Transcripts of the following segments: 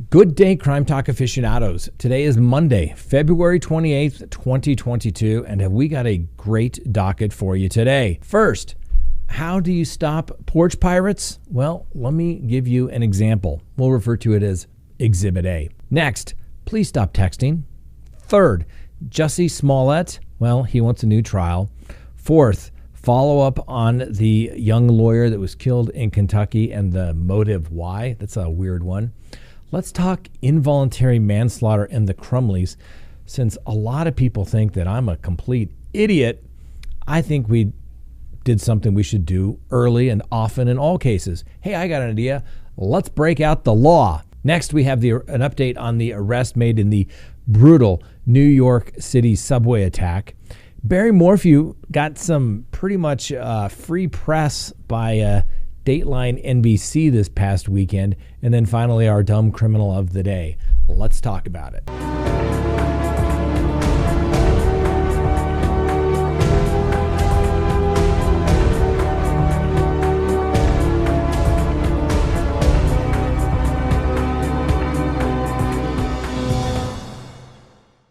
Good day, Crime Talk aficionados. Today is Monday, February 28th, 2022, and we got a great docket for you today. First, how do you stop porch pirates? Well, let me give you an example. We'll refer to it as Exhibit A. Next, please stop texting. Third, Jussie Smollett, well, he wants a new trial. Fourth, follow up on the young lawyer that was killed in Kentucky and the motive why. That's a weird one. Let's talk involuntary manslaughter and the Crumbleys. Since a lot of people think that I'm a complete idiot, I think we did something we should do early and often in all cases. Hey, I got an idea. Let's break out the law. Next, we have an update on the arrest made in the brutal New York City subway attack. Barry Morphew got some pretty much free press by Dateline NBC this past weekend. And then finally, our dumb criminal of the day. Let's talk about it.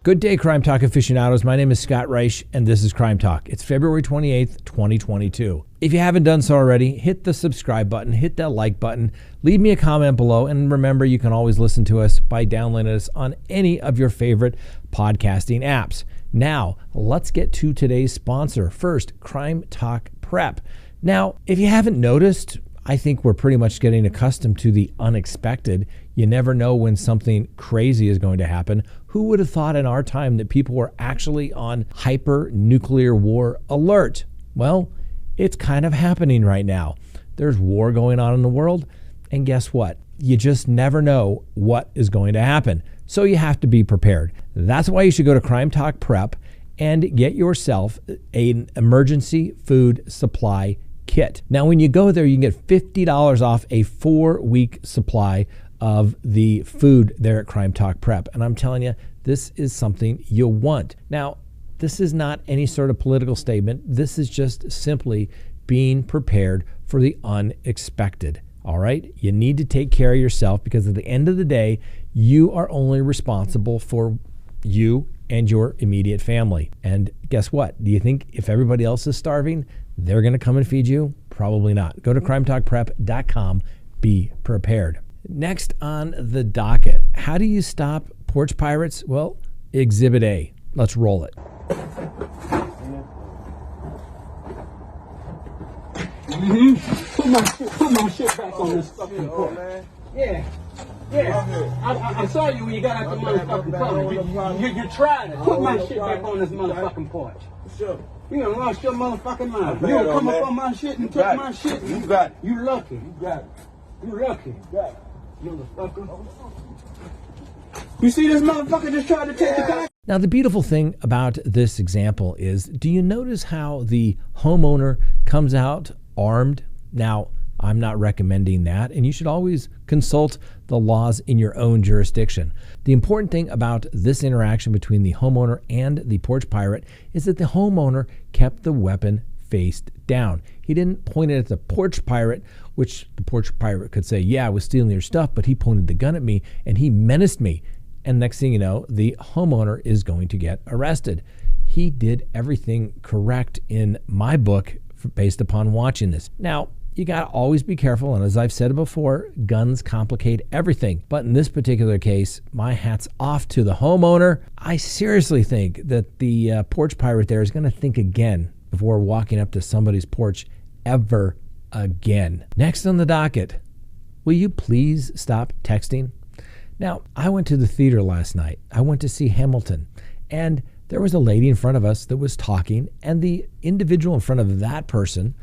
Good day, Crime Talk aficionados. My name is Scott Reich, and this is Crime Talk. It's February 28th, 2022. If you haven't done so already, hit the subscribe button, hit that like button, leave me a comment below, and remember, you can always listen to us by downloading us on any of your favorite podcasting apps. Now, let's get to today's sponsor. First, Crime Talk Prep. Now, if you haven't noticed, I think we're pretty much getting accustomed to the unexpected. You never know when something crazy is going to happen. Who would have thought in our time that people were actually on hyper nuclear war alert? Well, it's kind of happening right now. There's war going on in the world, and guess what? You just never know what is going to happen. So you have to be prepared. That's why you should go to Crime Talk Prep and get yourself an emergency food supply kit. Now, when you go there, you can get $50 off a 4-week supply of the food there at Crime Talk Prep. And I'm telling you, this is something you'll want. Now, this is not any sort of political statement. This is just simply being prepared for the unexpected. All right? You need to take care of yourself because at the end of the day, you are only responsible for you and your immediate family. And guess what? Do you think if everybody else is starving, they're going to come and feed you? Probably not. Go to crimetalkprep.com. Be prepared. Next on the docket, how do you stop porch pirates? Well, Exhibit A. Let's roll it. Put my shit back on this fucking porch. Yeah. I saw you when you got out the motherfucking car. You tried it. Put my shit back on this motherfucking porch. Sure. You done lost your motherfucking mind. You done come up on my shit and took my shit. You got it. You lucky. You got it. You lucky. You got it. Motherfucker. You see this motherfucker just tried to take the car? Now, the beautiful thing about this example is, do you notice how the homeowner comes out armed? Now, I'm not recommending that, and you should always consult the laws in your own jurisdiction. The important thing about this interaction between the homeowner and the porch pirate is that the homeowner kept the weapon faced down. He didn't point it at the porch pirate, which the porch pirate could say, yeah, I was stealing your stuff, but he pointed the gun at me and he menaced me. And next thing you know, the homeowner is going to get arrested. He did everything correct in my book based upon watching this. Now, you got to always be careful. And as I've said before, guns complicate everything. But in this particular case, my hat's off to the homeowner. I seriously think that the porch pirate there is going to think again before walking up to somebody's porch ever again. Next on the docket, will you please stop texting? Now, I went to the theater last night. I went to see Hamilton, and there was a lady in front of us that was talking, and the individual in front of that person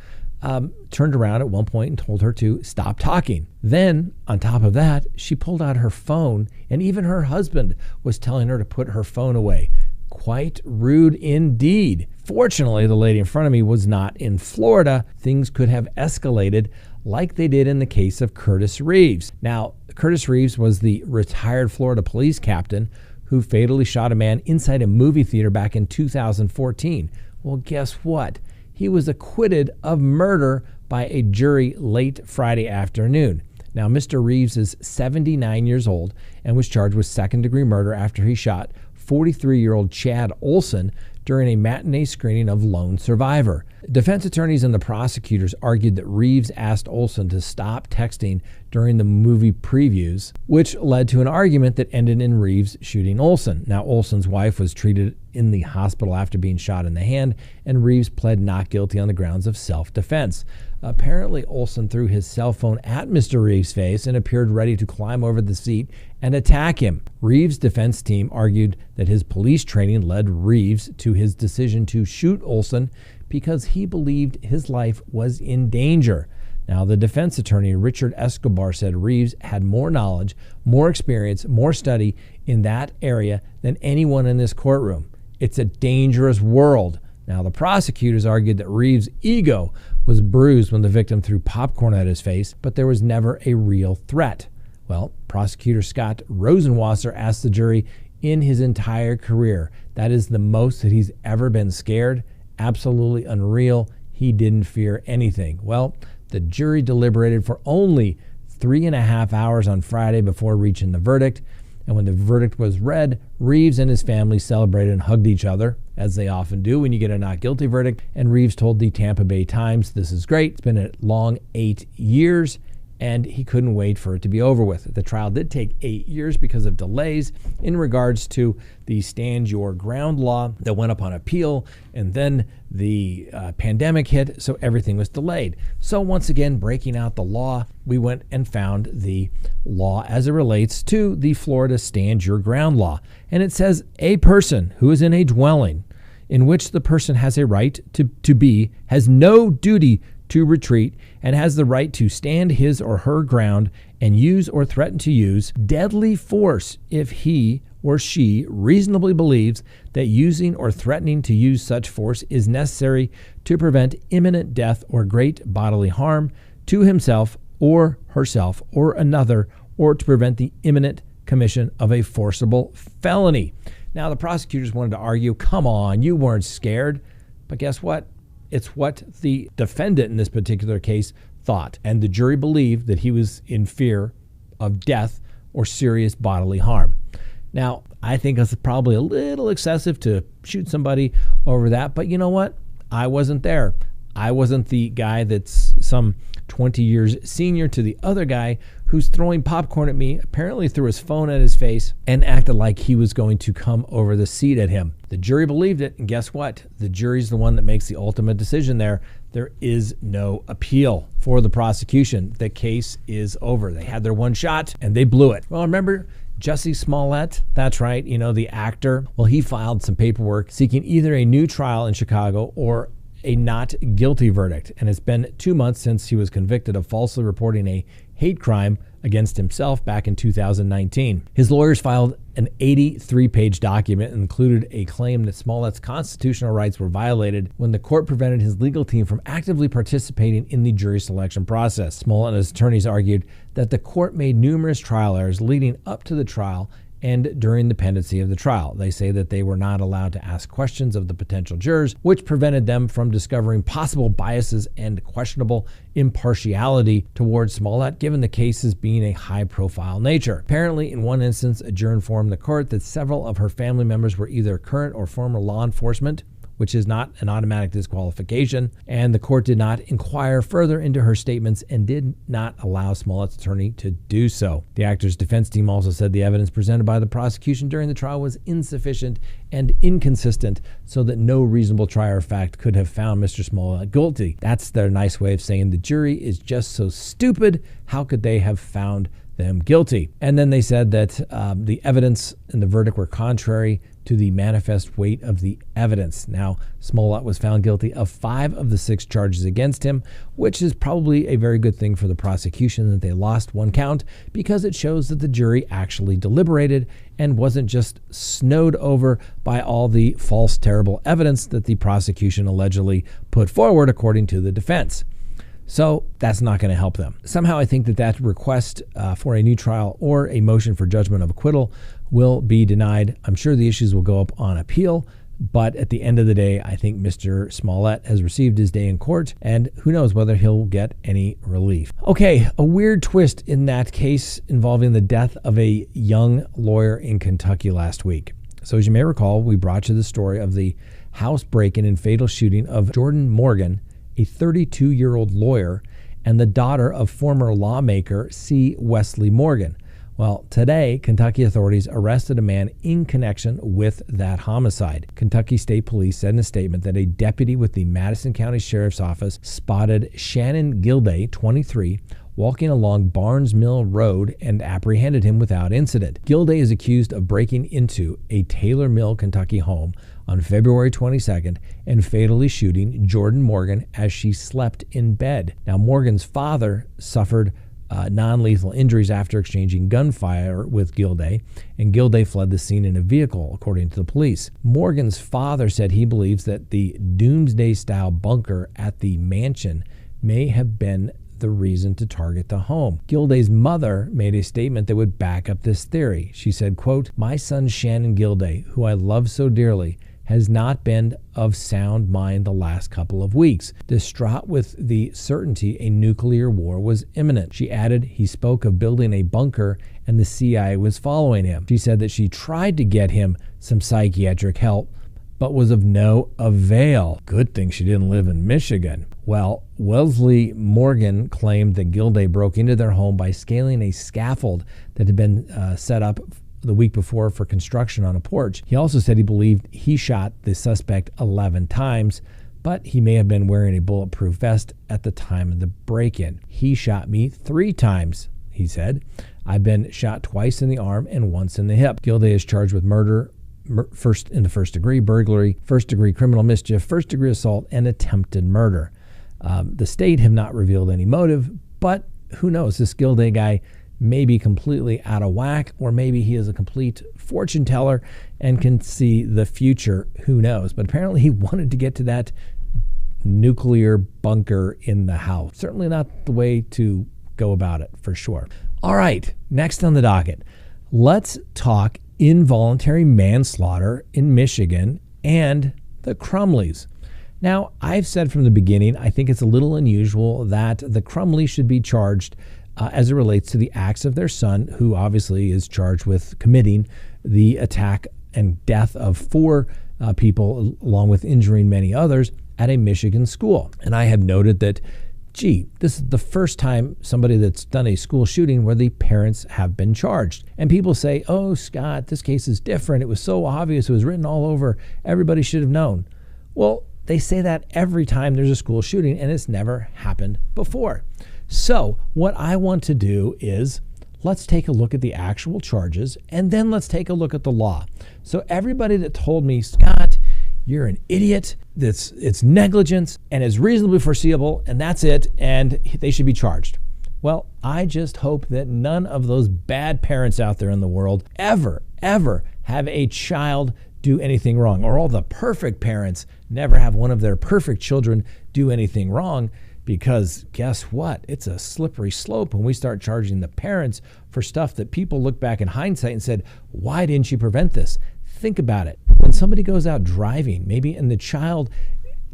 turned around at one point and told her to stop talking. Then, on top of that, she pulled out her phone, and even her husband was telling her to put her phone away. Quite rude indeed. Fortunately, the lady in front of me was not in Florida. Things could have escalated like they did in the case of Curtis Reeves. Now, Curtis Reeves was the retired Florida police captain who fatally shot a man inside a movie theater back in 2014. Well, guess what? He was acquitted of murder by a jury late Friday afternoon. Now, Mr. Reeves is 79 years old and was charged with second-degree murder after he shot 43-year-old Chad Olson during a matinee screening of Lone Survivor. Defense attorneys and the prosecutors argued that Reeves asked Olson to stop texting during the movie previews, which led to an argument that ended in Reeves shooting Olson. Now, Olson's wife was treated in the hospital after being shot in the hand, and Reeves pled not guilty on the grounds of self-defense. Apparently, Olson threw his cell phone at Mr. Reeves' face and appeared ready to climb over the seat and attack him. Reeves' defense team argued that his police training led Reeves to his decision to shoot Olson because he believed his life was in danger. Now, the defense attorney, Richard Escobar, said Reeves had more knowledge, more experience, more study in that area than anyone in this courtroom. It's a dangerous world. Now, the prosecutors argued that Reeves' ego was bruised when the victim threw popcorn at his face, but there was never a real threat. Well, prosecutor Scott Rosenwasser asked the jury, in his entire career, that is the most that he's ever been scared? Absolutely unreal. He didn't fear anything. Well, the jury deliberated for only 3.5 hours on Friday before reaching the verdict. And when the verdict was read, Reeves and his family celebrated and hugged each other, as they often do when you get a not guilty verdict. And Reeves told the Tampa Bay Times, "This is great. It's been a long 8 years, and he couldn't wait for it to be over with." The trial did take 8 years because of delays in regards to the stand your ground law that went up on appeal, and then the pandemic hit, so everything was delayed. So once again, breaking out the law, we went and found the law as it relates to the Florida stand your ground law. And it says, a person who is in a dwelling in which the person has a right to be has no duty to retreat and has the right to stand his or her ground and use or threaten to use deadly force if he or she reasonably believes that using or threatening to use such force is necessary to prevent imminent death or great bodily harm to himself or herself or another, or to prevent the imminent commission of a forcible felony. Now, the prosecutors wanted to argue, come on, you weren't scared. But guess what? It's what the defendant in this particular case thought. And the jury believed that he was in fear of death or serious bodily harm. Now, I think it's probably a little excessive to shoot somebody over that. But you know what? I wasn't there. I wasn't the guy that's some 20 years senior to the other guy who's throwing popcorn at me, apparently threw his phone at his face, and acted like he was going to come over the seat at him. The jury believed it, and guess what? The jury's the one that makes the ultimate decision there. There is no appeal for the prosecution. The case is over. They had their one shot, and they blew it. Well, remember Jussie Smollett? That's right, the actor. Well, he filed some paperwork seeking either a new trial in Chicago or a not guilty verdict. And it's been 2 months since he was convicted of falsely reporting a hate crime against himself back in 2019. His lawyers filed an 83-page document and included a claim that Smollett's constitutional rights were violated when the court prevented his legal team from actively participating in the jury selection process. Smollett and his attorneys argued that the court made numerous trial errors leading up to the trial and during the pendency of the trial. They say that they were not allowed to ask questions of the potential jurors, which prevented them from discovering possible biases and questionable impartiality towards Smollett, given the cases being a high-profile nature. Apparently, in one instance, a juror informed the court that several of her family members were either current or former law enforcement, which is not an automatic disqualification, and the court did not inquire further into her statements and did not allow Smollett's attorney to do so. The actor's defense team also said the evidence presented by the prosecution during the trial was insufficient and inconsistent, so that no reasonable trier of fact could have found Mr. Smollett guilty. That's their nice way of saying the jury is just so stupid. How could they have found them guilty? And then they said that the evidence and the verdict were contrary to the manifest weight of the evidence. Now, Smollett was found guilty of 5 of the 6 charges against him, which is probably a very good thing for the prosecution that they lost 1 count, because it shows that the jury actually deliberated and wasn't just snowed over by all the false, terrible evidence that the prosecution allegedly put forward, according to the defense. So that's not going to help them. Somehow I think that request for a new trial or a motion for judgment of acquittal will be denied. I'm sure the issues will go up on appeal, But at the end of the day, I think Mr. Smollett has received his day in court, and who knows whether he'll get any relief. Okay, a weird twist in that case involving the death of a young lawyer in Kentucky last week. So as you may recall, we brought you the story of the house break-in and fatal shooting of Jordan Morgan, a 32-year-old lawyer, and the daughter of former lawmaker C. Wesley Morgan. Well, today, Kentucky authorities arrested a man in connection with that homicide. Kentucky State Police said in a statement that a deputy with the Madison County Sheriff's Office spotted Shannon Gilday, 23, walking along Barnes Mill Road and apprehended him without incident. Gilday is accused of breaking into a Taylor Mill, Kentucky home on February 22nd and fatally shooting Jordan Morgan as she slept in bed. Now, Morgan's father suffered non-lethal injuries after exchanging gunfire with Gilday, and Gilday fled the scene in a vehicle, according to the police. Morgan's father said he believes that the doomsday-style bunker at the mansion may have been the reason to target the home. Gilday's mother made a statement that would back up this theory. She said, quote, "My son Shannon Gilday, who I love so dearly, has not been of sound mind the last couple of weeks, distraught with the certainty a nuclear war was imminent." She added, "He spoke of building a bunker and the CIA was following him." She said that she tried to get him some psychiatric help, but was of no avail. Good thing she didn't live in Michigan. Well, Wesley Morgan claimed that Gilday broke into their home by scaling a scaffold that had been set up the week before for construction on a porch. He also said he believed he shot the suspect 11 times, but he may have been wearing a bulletproof vest at the time of the break-in. "He shot me 3 times, he said. "I've been shot twice in the arm and once in the hip." Gilday is charged with murder, first degree, burglary, first-degree criminal mischief, first-degree assault, and attempted murder. The state have not revealed any motive, but who knows? This Gilday guy may be completely out of whack, or maybe he is a complete fortune teller and can see the future. Who knows? But apparently he wanted to get to that nuclear bunker in the house. Certainly not the way to go about it, for sure. All right, next on the docket, let's talk involuntary manslaughter in Michigan and the Crumbleys. Now, I've said from the beginning, I think it's a little unusual that the Crumbley should be charged as it relates to the acts of their son, who obviously is charged with committing the attack and death of 4 people, along with injuring many others, at a Michigan school. And I have noted that, this is the first time somebody that's done a school shooting where the parents have been charged. And people say, "Oh, Scott, this case is different. It was so obvious. It was written all over. Everybody should have known." Well, they say that every time there's a school shooting, and it's never happened before. So what I want to do is let's take a look at the actual charges, and then let's take a look at the law. So everybody that told me, "Scott, you're an idiot, it's negligence, and it's reasonably foreseeable, and that's it, and they should be charged." Well, I just hope that none of those bad parents out there in the world ever have a child do anything wrong, or all the perfect parents never have one of their perfect children do anything wrong. Because guess what? It's a slippery slope when we start charging the parents for stuff that people look back in hindsight and said, "Why didn't you prevent this?" Think about it. When somebody goes out driving, maybe, and the child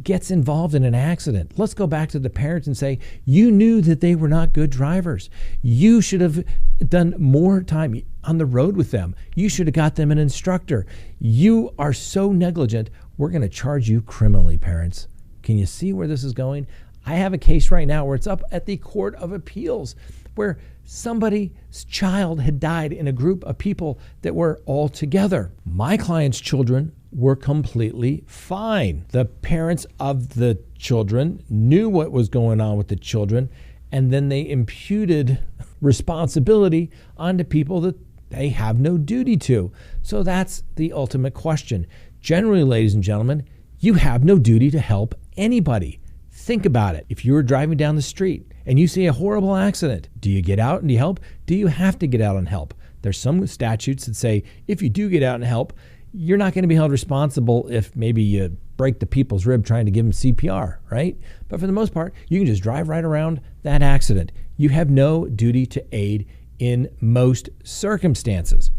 gets involved in an accident, let's go back to the parents and say, "You knew that they were not good drivers. You should have done more time on the road with them. You should have got them an instructor. You are so negligent. We're going to charge you criminally, parents." Can you see where this is going? I have a case right now where it's up at the Court of Appeals where somebody's child had died in a group of people that were all together. My client's children were completely fine. The parents of the children knew what was going on with the children, and then they imputed responsibility onto people that they have no duty to. So that's the ultimate question. Generally, ladies and gentlemen, you have no duty to help anybody. Think about it. If you were driving down the street and you see a horrible accident, do you get out and do you help? Do you have to get out and help? There's some statutes that say if you do get out and help, you're not going to be held responsible if maybe you break the people's rib trying to give them CPR, right? But for the most part, you can just drive right around that accident. You have no duty to aid in most circumstances.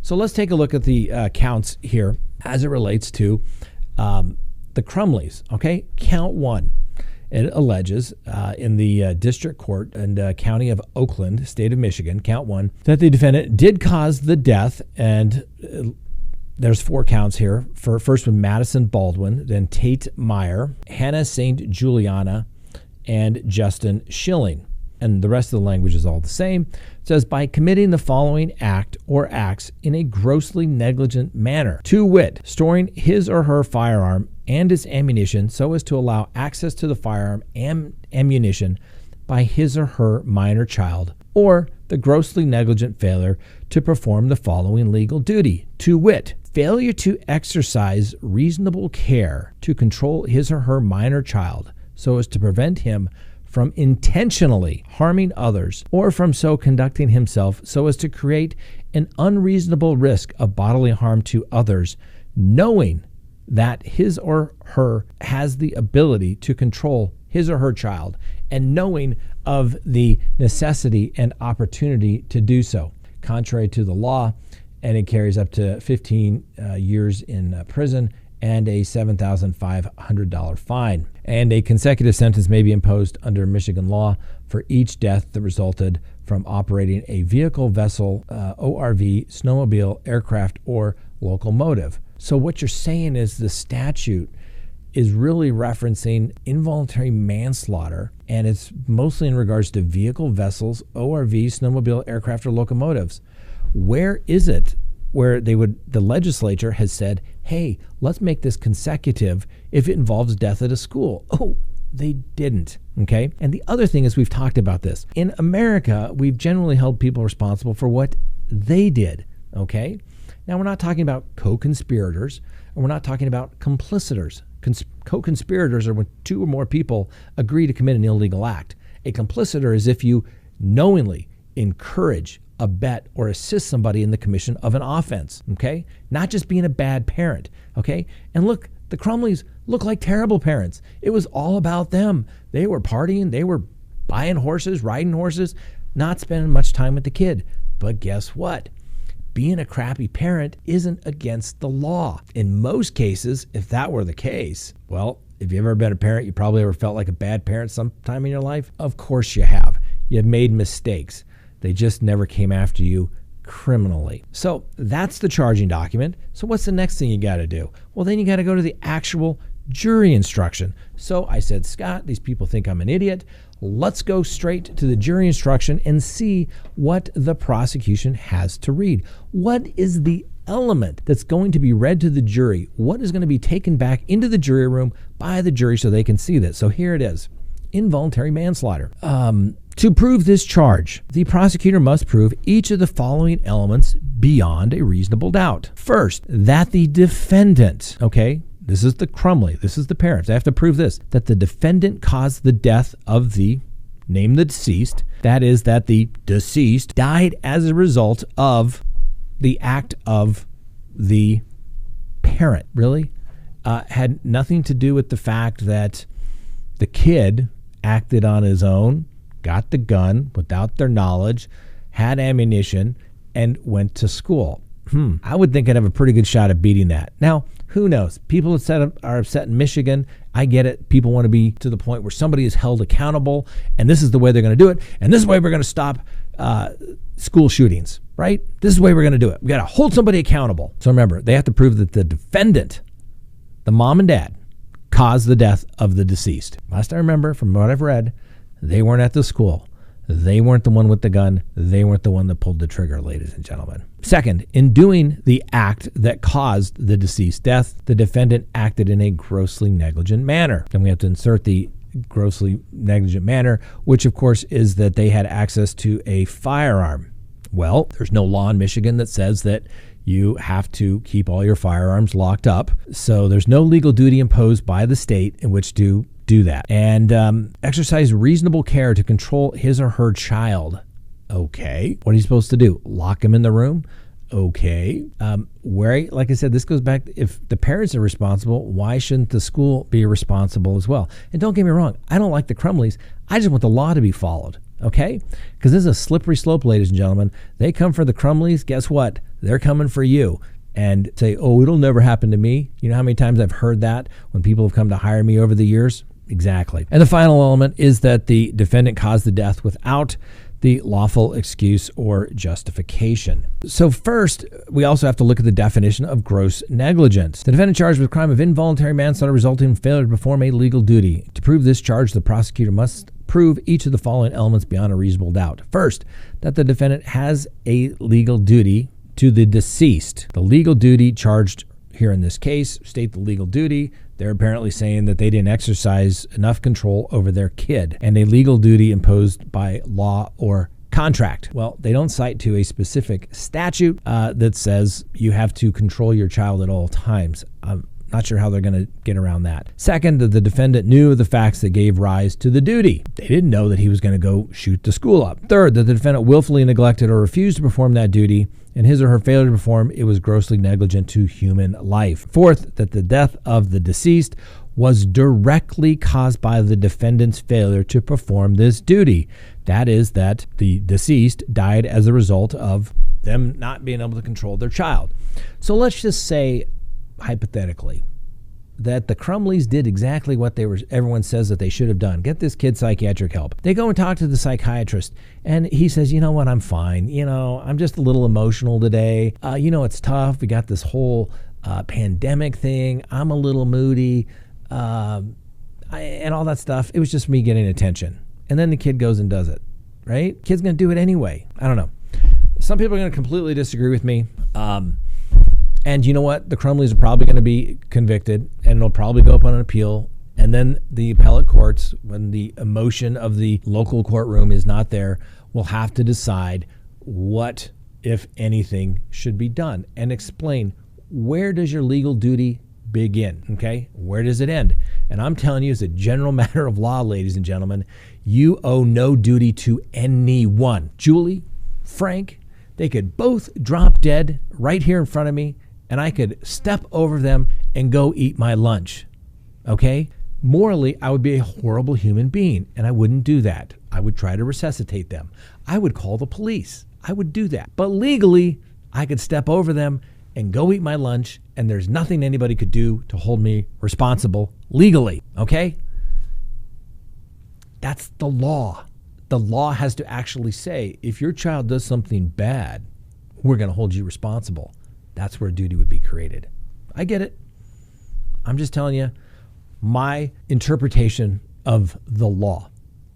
So let's take a look at the counts here as it relates to the Crumbleys. Okay, count one. It alleges in the district court in the county of Oakland, state of Michigan, count one, that the defendant did cause the death. And there's 4 counts here. First with Madison Baldwin, then Tate Meyer, Hannah St. Juliana, and Justin Schilling. And the rest of the language is all the same. It says, by committing the following act or acts in a grossly negligent manner, to wit, storing his or her firearm and its ammunition so as to allow access to the firearm and ammunition by his or her minor child, or the grossly negligent failure to perform the following legal duty, to wit, failure to exercise reasonable care to control his or her minor child so as to prevent him from intentionally harming others, or from so conducting himself so as to create an unreasonable risk of bodily harm to others, knowing that his or her has the ability to control his or her child, and knowing of the necessity and opportunity to do so, contrary to the law, and it carries up to 15 years in prison and a $7,500 fine. And a consecutive sentence may be imposed under Michigan law for each death that resulted from operating a vehicle, vessel, ORV, snowmobile, aircraft, or locomotive. So what you're saying is the statute is really referencing involuntary manslaughter, and it's mostly in regards to vehicle, vessels, ORV, snowmobile, aircraft, or locomotives. Where is it where the legislature has said, hey, let's make this consecutive if it involves death at a school? Oh, they didn't, okay? And the other thing is, we've talked about this. In America, we've generally held people responsible for what they did, okay? Now, we're not talking about co-conspirators, and we're not talking about complicitors. Co-conspirators are when 2 or more people agree to commit an illegal act. A complicitor is if you knowingly encourage, abet, or assist somebody in the commission of an offense, okay? Not just being a bad parent, okay? And look, the Crumbleys look like terrible parents. It was all about them. They were partying, they were buying horses, riding horses, not spending much time with the kid. But guess what? Being a crappy parent isn't against the law. In most cases, if that were the case, well, if you've ever been a parent, you probably ever felt like a bad parent sometime in your life. Of course you have. You've made mistakes. They just never came after you criminally. So that's the charging document. So what's the next thing you got to do? Well, then you got to go to the actual jury instruction. So I said, Scott, these people think I'm an idiot. Let's go straight to the jury instruction and see what the prosecution has to read. What is the element that's going to be read to the jury? What is going to be taken back into the jury room by the jury so they can see this? So here it is. Involuntary manslaughter. To prove this charge, the prosecutor must prove each of the following elements beyond a reasonable doubt. First, that the defendant, okay, this is the Crumbley, this is the parents, they have to prove this, that the defendant caused the death of the, name the deceased, that is, that the deceased died as a result of the act of the parent. Really? Had nothing to do with the fact that the kid acted on his own, got the gun without their knowledge, had ammunition, and went to school. I would think I'd have a pretty good shot at beating that. Now, who knows? People are upset in Michigan. I get it. People want to be to the point where somebody is held accountable, and this is the way they're going to do it, and this is the way we're going to stop school shootings, right? This is the way we're going to do it. We got to hold somebody accountable. So remember, they have to prove that the defendant, the mom and dad, caused the death of the deceased. Last I remember, from what I've read, they weren't at the school. They weren't the one with the gun. They weren't the one that pulled the trigger, ladies and gentlemen. Second, in doing the act that caused the deceased's death, the defendant acted in a grossly negligent manner. Then we have to insert the grossly negligent manner, which of course is that they had access to a firearm. Well, there's no law in Michigan that says that you have to keep all your firearms locked up. So there's no legal duty imposed by the state in which to do that. And exercise reasonable care to control his or her child. Okay. What are you supposed to do? Lock him in the room? Okay. Like I said, this goes back, if the parents are responsible, why shouldn't the school be responsible as well? And don't get me wrong, I don't like the Crumbleys. I just want the law to be followed. Okay? Because this is a slippery slope, ladies and gentlemen. They come for the Crumbleys. Guess what? They're coming for you. and say, oh, it'll never happen to me. You know how many times I've heard that when people have come to hire me over the years? Exactly. And the final element is that the defendant caused the death without the lawful excuse or justification. So first, we also have to look at the definition of gross negligence. The defendant charged with a crime of involuntary manslaughter resulting in failure to perform a legal duty. To prove this charge, the prosecutor must prove each of the following elements beyond a reasonable doubt. First, that the defendant has a legal duty to the deceased. The legal duty charged here in this case state the legal duty. They're apparently saying that they didn't exercise enough control over their kid, and a legal duty imposed by law or contract. Well, they don't cite to a specific statute that says you have to control your child at all times. I'm not sure how they're going to get around that. Second, that the defendant knew of the facts that gave rise to the duty. They didn't know that he was going to go shoot the school up. Third, that the defendant willfully neglected or refused to perform that duty. In his or her failure to perform, it was grossly negligent to human life. Fourth, that the death of the deceased was directly caused by the defendant's failure to perform this duty. That is, that the deceased died as a result of them not being able to control their child. So let's just say, hypothetically, that the Crumbleys did exactly what everyone says that they should have done. Get this kid psychiatric help. They go and talk to the psychiatrist, and he says, you know what, I'm fine. I'm just a little emotional today. It's tough. We got this whole pandemic thing. I'm a little moody, and all that stuff. It was just me getting attention. And then the kid goes and does it, right? Kid's going to do it anyway. I don't know. Some people are going to completely disagree with me. And you know what? The Crumbleys are probably going to be convicted, and it'll probably go up on an appeal. And then the appellate courts, when the emotion of the local courtroom is not there, will have to decide what, if anything, should be done and explain, where does your legal duty begin? Okay? Where does it end? And I'm telling you, as a general matter of law, ladies and gentlemen, you owe no duty to anyone. Julie, Frank, they could both drop dead right here in front of me, and I could step over them and go eat my lunch, okay? Morally, I would be a horrible human being, and I wouldn't do that. I would try to resuscitate them. I would call the police. I would do that. But legally, I could step over them and go eat my lunch, and there's nothing anybody could do to hold me responsible legally, okay? That's the law. The law has to actually say, if your child does something bad, we're going to hold you responsible. That's where duty would be created. I get it. I'm just telling you my interpretation of the law,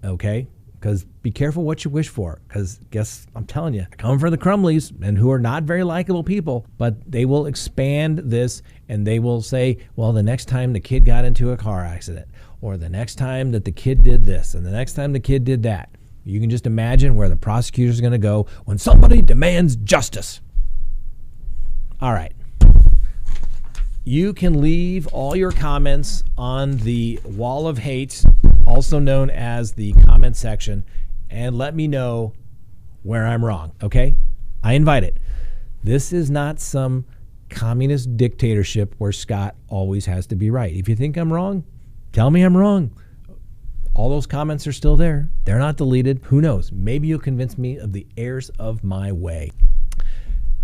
okay? Because be careful what you wish for, because I'm telling you, I come from the Crumbleys, and who are not very likable people, but they will expand this, and they will say, well, the next time the kid got into a car accident, or the next time that the kid did this, and the next time the kid did that. You can just imagine where the prosecutor's going to go when somebody demands justice. All right. You can leave all your comments on the wall of hate, also known as the comment section, and let me know where I'm wrong, okay? I invite it. This is not some communist dictatorship where Scott always has to be right. If you think I'm wrong, tell me I'm wrong. All those comments are still there. They're not deleted. Who knows? Maybe you'll convince me of the errors of my way.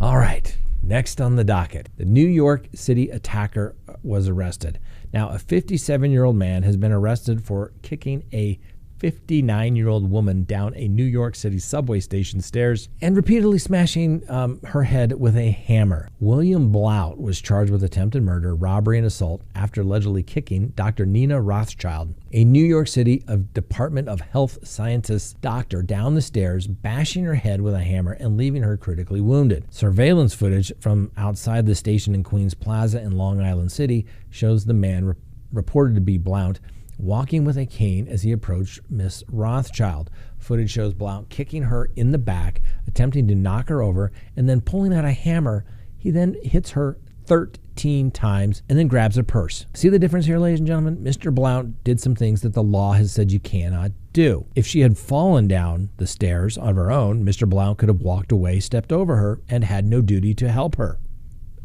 All right. Next on the docket, the New York City attacker was arrested. Now, a 57-year-old man has been arrested for kicking a 59-year-old woman down a New York City subway station stairs and repeatedly smashing her head with a hammer. William Blount was charged with attempted murder, robbery, and assault after allegedly kicking Dr. Nina Rothschild, a New York City Department of Health Scientists doctor, down the stairs, bashing her head with a hammer and leaving her critically wounded. Surveillance footage from outside the station in Queens Plaza in Long Island City shows the man reported to be Blount walking with a cane as he approached Miss Rothschild. Footage shows Blount kicking her in the back, attempting to knock her over, and then pulling out a hammer. He then hits her 13 times and then grabs a purse. See the difference here, ladies and gentlemen? Mr. Blount did some things that the law has said you cannot do. If she had fallen down the stairs on her own, Mr. Blount could have walked away, stepped over her, and had no duty to help her.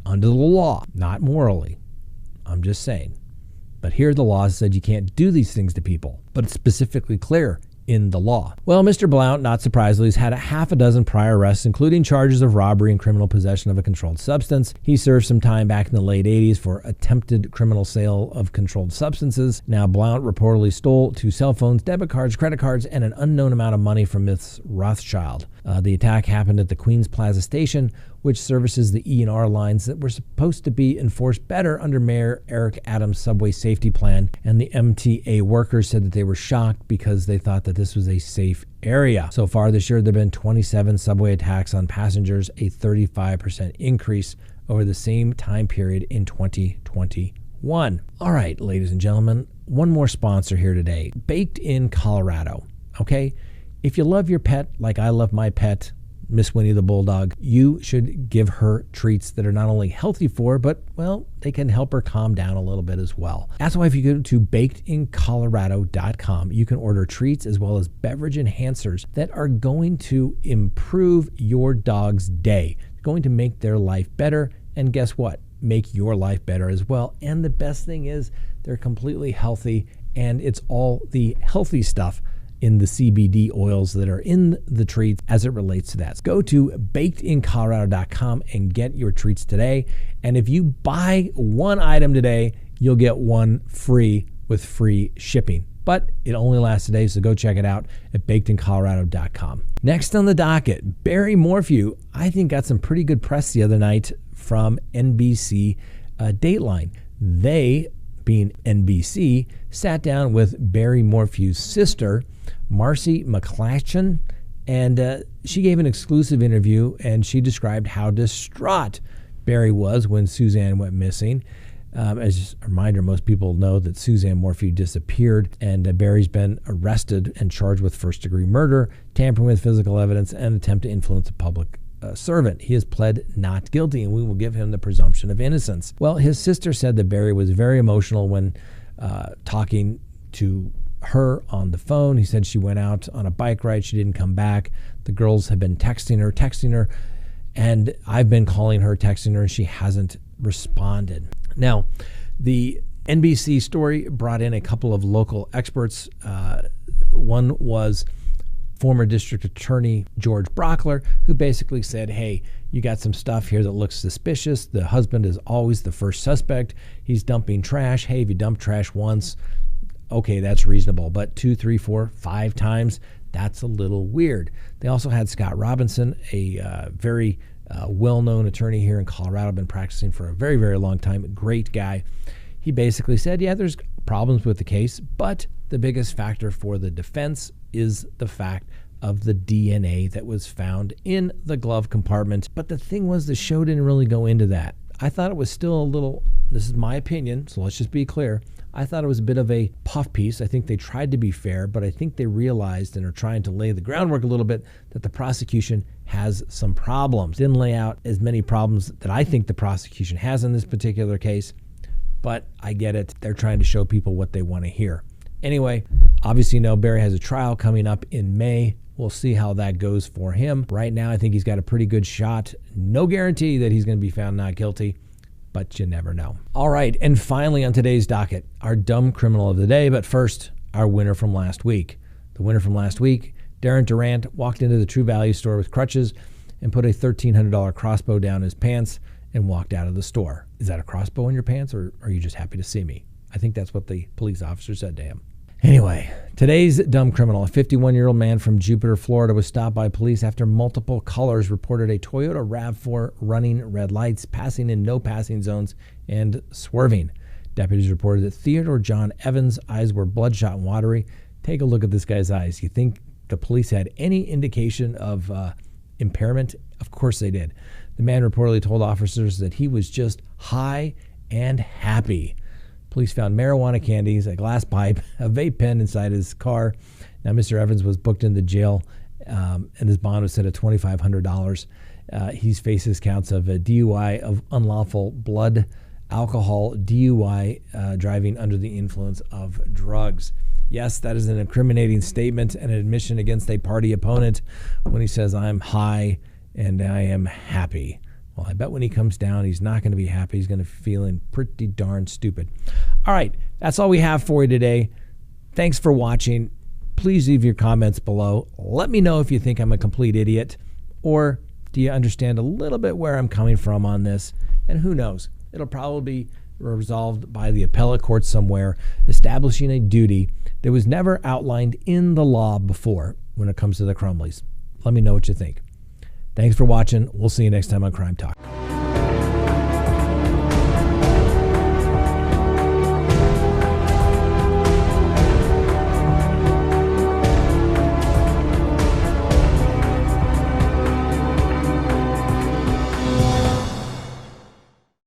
Under the law, not morally. I'm just saying. But here the law said you can't do these things to people. But it's specifically clear. in the law. Well, Mr. Blount, not surprisingly, has had a half a dozen prior arrests, including charges of robbery and criminal possession of a controlled substance. He served some time back in the late 80s for attempted criminal sale of controlled substances. Now, Blount reportedly stole 2 cell phones, debit cards, credit cards, and an unknown amount of money from Ms. Rothschild. The attack happened at the Queens Plaza station, which services the E&R lines that were supposed to be enforced better under Mayor Eric Adams' subway safety plan. And the MTA workers said that they were shocked because they thought that this was a safe area. So far this year, there have been 27 subway attacks on passengers, a 35% increase over the same time period in 2021. All right, ladies and gentlemen, one more sponsor here today. Baked in Colorado, okay? If you love your pet like I love my pet, Miss Winnie the Bulldog, you should give her treats that are not only healthy for her, but, well, they can help her calm down a little bit as well. That's why if you go to bakedincolorado.com, you can order treats as well as beverage enhancers that are going to improve your dog's day, going to make their life better, and guess what? Make your life better as well. And the best thing is they're completely healthy, and it's all the healthy stuff in the CBD oils that are in the treats as it relates to that. So go to bakedincolorado.com and get your treats today. And if you buy one item today, you'll get one free with free shipping. But it only lasts today, so go check it out at bakedincolorado.com. Next on the docket, Barry Morphew, I think got some pretty good press the other night from NBC Dateline. They, being NBC, sat down with Barry Morphew's sister, Marcy McClatchan, and she gave an exclusive interview, and she described how distraught Barry was when Suzanne went missing. As a reminder, most people know that Suzanne Morphew disappeared, and Barry's been arrested and charged with first-degree murder, tampering with physical evidence, and attempt to influence a public servant. He has pled not guilty, and we will give him the presumption of innocence. Well, his sister said that Barry was very emotional when talking to her on the phone. He said she went out on a bike ride. She didn't come back. The girls have been texting her, and I've been calling her, texting her, and she hasn't responded. Now, the NBC story brought in a couple of local experts. One was former district attorney George Brockler, who basically said, hey, you got some stuff here that looks suspicious. The husband is always the first suspect. He's dumping trash. Hey, if you dump trash once, okay, that's reasonable. But 2, 3, 4, 5 times, that's a little weird. They also had Scott Robinson, a very well-known attorney here in Colorado, been practicing for a very, very long time. A great guy. He basically said, yeah, there's problems with the case, but the biggest factor for the defense is the fact of the DNA that was found in the glove compartment. But the thing was, the show didn't really go into that. I thought it was still a little, this is my opinion, so let's just be clear. I thought it was a bit of a puff piece. I think they tried to be fair, but I think they realized and are trying to lay the groundwork a little bit that the prosecution has some problems. Didn't lay out as many problems that I think the prosecution has in this particular case, but I get it. They're trying to show people what they want to hear. Anyway, obviously, Barry has a trial coming up in May. We'll see how that goes for him. Right now, I think he's got a pretty good shot. No guarantee that he's going to be found not guilty, but you never know. All right, and finally on today's docket, our dumb criminal of the day. But first, our winner from last week. The winner from last week, Darren Durant, walked into the True Value store with crutches and put a $1,300 crossbow down his pants and walked out of the store. Is that a crossbow in your pants, or are you just happy to see me? I think that's what the police officer said to him. Anyway, today's dumb criminal, a 51-year-old man from Jupiter, Florida, was stopped by police after multiple callers reported a Toyota RAV4 running red lights, passing in no passing zones, and swerving. Deputies reported that Theodore John Evans' eyes were bloodshot and watery. Take a look at this guy's eyes. You think the police had any indication of impairment? Of course they did. The man reportedly told officers that he was just high and happy. Police found marijuana candies, a glass pipe, a vape pen inside his car. Now, Mr. Evans was booked into jail, and his bond was set at $2,500. He faces counts of a DUI of unlawful blood alcohol, DUI, driving under the influence of drugs. Yes, that is an incriminating statement and an admission against a party opponent when he says, I'm high and I am happy. Well, I bet when he comes down, he's not going to be happy. He's going to be feeling pretty darn stupid. All right, that's all we have for you today. Thanks for watching. Please leave your comments below. Let me know if you think I'm a complete idiot, or do you understand a little bit where I'm coming from on this? And who knows? It'll probably be resolved by the appellate court somewhere, establishing a duty that was never outlined in the law before when it comes to the Crumbleys. Let me know what you think. Thanks for watching. We'll see you next time on Crime Talk.